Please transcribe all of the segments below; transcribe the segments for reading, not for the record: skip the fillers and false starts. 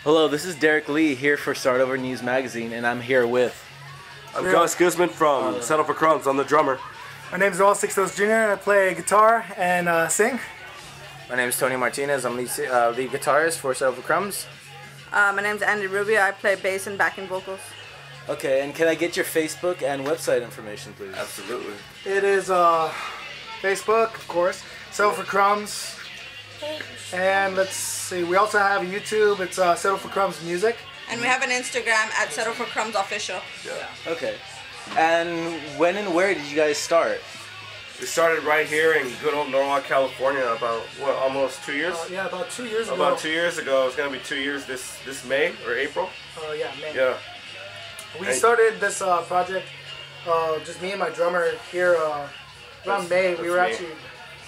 Hello, this is Derek Lee here for Start Over News Magazine, and I'm here with... I'm Gus Guzman from Settle For Crumbs. I'm the drummer. My name is Noel Sixtos Jr. and I play guitar and sing. My name is Tony Martinez. I'm lead guitarist for Settle For Crumbs. My name is Andy Rubio. I play bass and backing vocals. Okay, and can I get your Facebook and website information, please? Absolutely. It is Facebook, of course, Settle For Crumbs. And let's see, we also have a YouTube. It's Settle For Crumbs Music. And we have an Instagram at Settle For Crumbs Official. Yeah. Okay. And when and where did you guys start? We started right here in good old Norwalk, California about, what, almost 2 years? Yeah, about 2 years ago. About 2 years ago. It's going to be 2 years this May or April. Yeah, May. Yeah. We started this project, just me and my drummer here around May. We were actually,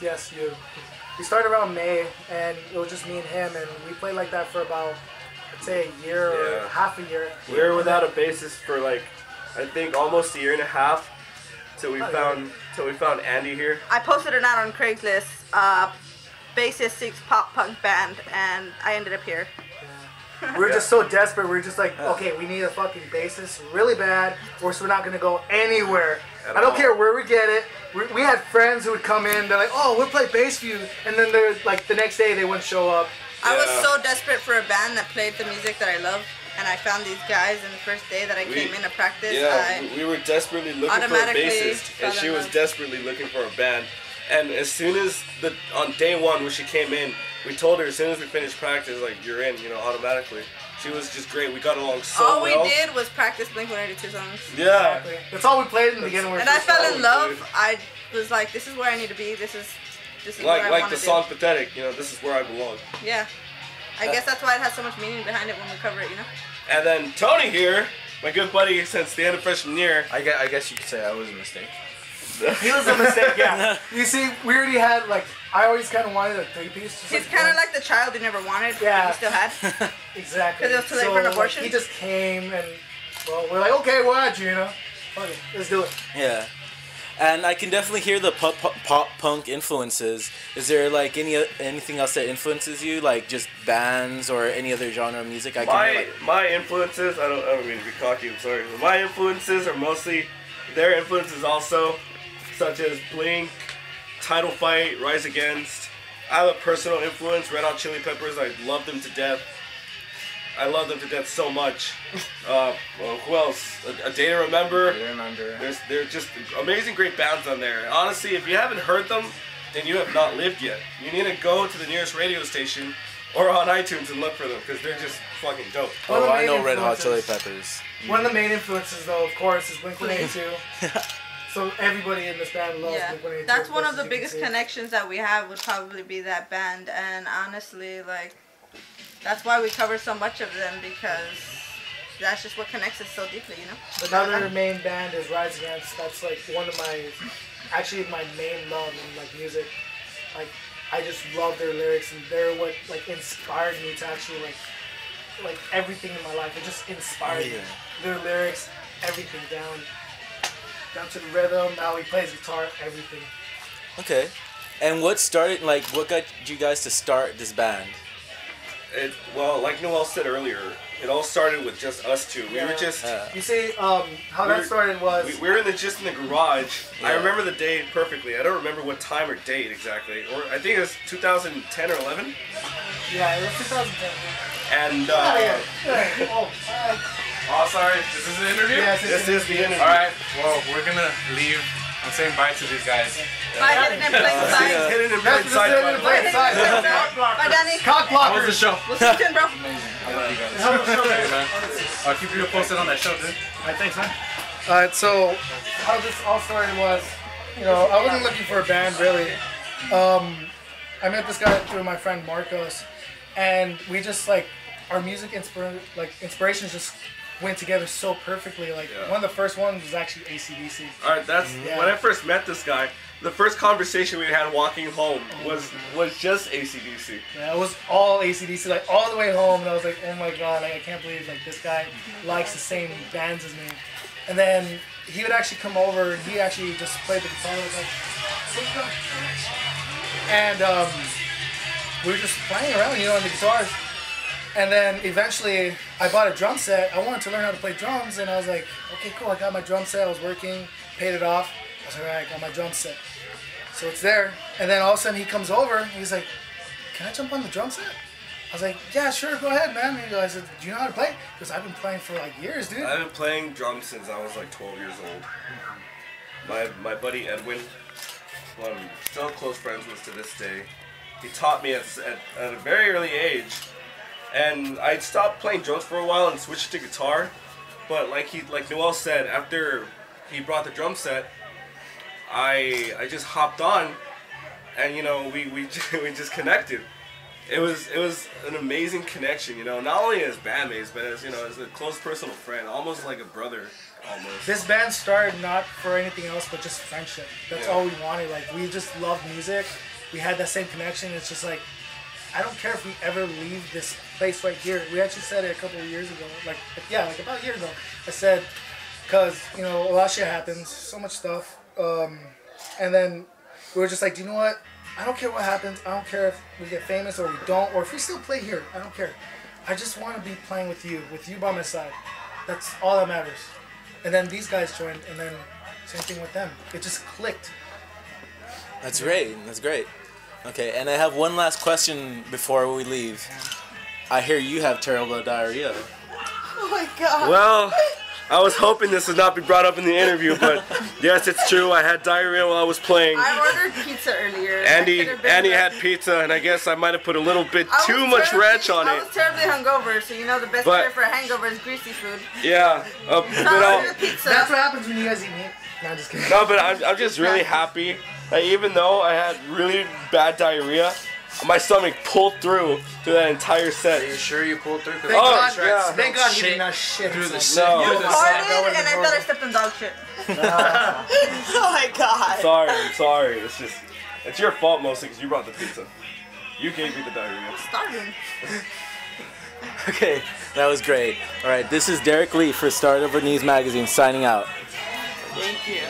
yes, you. We started around May, and it was just me and him, and we played like that for about, I'd say, a year or half a year. We were without a bassist for like, I think almost a year and a half, till we found Andy here. I posted an ad on Craigslist, bassist seeks pop punk band, and I ended up here. We were just so desperate. We were just like, okay, we need a fucking bassist really bad, or so we're not gonna go anywhere. I don't care where we get it. We had friends who would come in. They're like, oh, we'll play bass for you, and then they're like, the next day they wouldn't show up. I was so desperate for a band that played the music that I love, and I found these guys. And the first day that I came in to practice, we were desperately looking for a bassist, and she was desperately looking for a band. And as soon as on day one when she came in, we told her as soon as we finished practice, like, you're in, you know, automatically. She was just great. We got along so well. All we did was practice Blink-182 songs. Yeah. Exactly. That's all we played in the beginning. And I fell in love. I was like, this is where I need to be. This is like where I want the to song do. Pathetic, you know, this is where I belong. Yeah. I guess that's why it has so much meaning behind it when we cover it, you know? And then Tony here, my good buddy since the end of freshman year. I guess you could say I was a mistake. He was a mistake, yeah. You see, we already had, like, I always kind of wanted a three-piece. He's kind of like the child you never wanted, yeah. but you still had. Exactly. Because it was too late for an abortion. He just came, and, well, we're like, okay, we'll add you, you know? Okay, let's do it. Yeah. And I can definitely hear the pop punk influences. Is there like anything else that influences you, like just bands or any other genre of music? My influences, I don't mean to be cocky, I'm sorry. But my influences are mostly their influences also, such as Blink, Title Fight, Rise Against. I have a personal influence, Red Hot Chili Peppers. I love them to death. I love them to death so much. Well, who else? A Day to Remember. They're just amazing, great bands on there. Honestly, if you haven't heard them, then you have not lived yet. You need to go to the nearest radio station or on iTunes and look for them because they're just fucking dope. Oh, I know Red Hot Chili Peppers. One of the main influences, though, of course, is Blink-182. So everybody in this band loves Blink-182. That's one of the biggest connections that we have would probably be that band, and honestly, like, that's why we cover so much of them, because that's just what connects us so deeply, you know? Another main band is Rise Against. That's like one of my, actually my main love in like music. Like, I just love their lyrics, and they're what like inspired me to actually like everything in my life. It just inspired me. Their lyrics, everything down to the rhythm, how he plays guitar, everything. Okay. And what got you guys to start this band? Well, like Noel said earlier, it all started with just us two. We were just... You see, how that started was... We were just in the garage. Yeah. I remember the date perfectly. I don't remember what time or date exactly. Or I think it was 2010 or 11? Yeah, it was 2010. And... Oh, sorry. This is an interview? Yes, this is the interview. Alright, well, we're gonna leave. I'm saying bye to these guys. Bye, hidden in plain sight. Hidden in plain sight. Bye, Danny. Cock blockers. How was the show? We'll see you soon, bro. Amazing. I love you guys. Hey, man. I'll keep you posted on that show, dude. Alright, thanks, man. Alright, so how this all started was, you know, I wasn't looking for a band, really. I met this guy through my friend Marcos, and we just, like, our music inspirations just went together so perfectly. Like, one of the first ones was actually AC/DC. Alright, that's when I first met this guy. The first conversation we had walking home was just AC/DC. Yeah, it was all AC/DC, like all the way home, and I was like, oh my god, like, I can't believe like this guy likes the same bands as me. And then he would actually come over, and he actually just played the guitar. I was like, and we were just playing around, you know, on the guitars. And then eventually, I bought a drum set. I wanted to learn how to play drums, and I was like, okay, cool. I got my drum set. I was working, paid it off. I was like, all right, I got my drum set. So it's there. And then all of a sudden, he comes over, and he's like, can I jump on the drum set? I was like, yeah, sure, go ahead, man. And I said, do you know how to play? Because I've been playing for like years, dude. I've been playing drums since I was like 12 years old. My buddy Edwin, who I'm still close friends with to this day, he taught me at a very early age. And I stopped playing drums for a while and switched to guitar. But like Noel said, after he brought the drum set, I just hopped on, and you know we just connected. It was an amazing connection, you know, not only as bandmates, but as, you know, as a close personal friend, almost like a brother, almost. This band started not for anything else but just friendship. That's all we wanted. Like, we just loved music. We had that same connection. It's just like, I don't care if we ever leave this place right here. We actually said it a couple of years ago, like about a year ago. I said, because, you know, a lot of shit happens, so much stuff. And then we were just like, do you know what? I don't care what happens. I don't care if we get famous or we don't, or if we still play here. I don't care. I just want to be playing with you by my side. That's all that matters. And then these guys joined, and then same thing with them. It just clicked. That's great. That's great. Okay, and I have one last question before we leave. I hear you have terrible diarrhea. Oh my god. Well, I was hoping this would not be brought up in the interview, but yes, it's true. I had diarrhea while I was playing. I ordered pizza earlier. Andy had pizza, and I guess I might have put a little bit too much ranch on I it. was terribly hungover, so you know the best cure for a hangover is greasy food. Yeah, So I ordered pizza. That's what happens when you guys eat meat. No, I'm just kidding. No, but I'm just really happy that even though I had really bad diarrhea, my stomach pulled through that entire set. Are you sure you pulled through? Thank God, yeah. Thank God he did not shit Through the himself. shit. No. Through the Farted, sack. and I thought I stepped in dog shit. Oh my god. I'm sorry. It's your fault mostly because you brought the pizza. You gave me the diarrhea. Starving. Okay, that was great. All right, this is Derek Lee for Start Over News Magazine signing out. Thank you.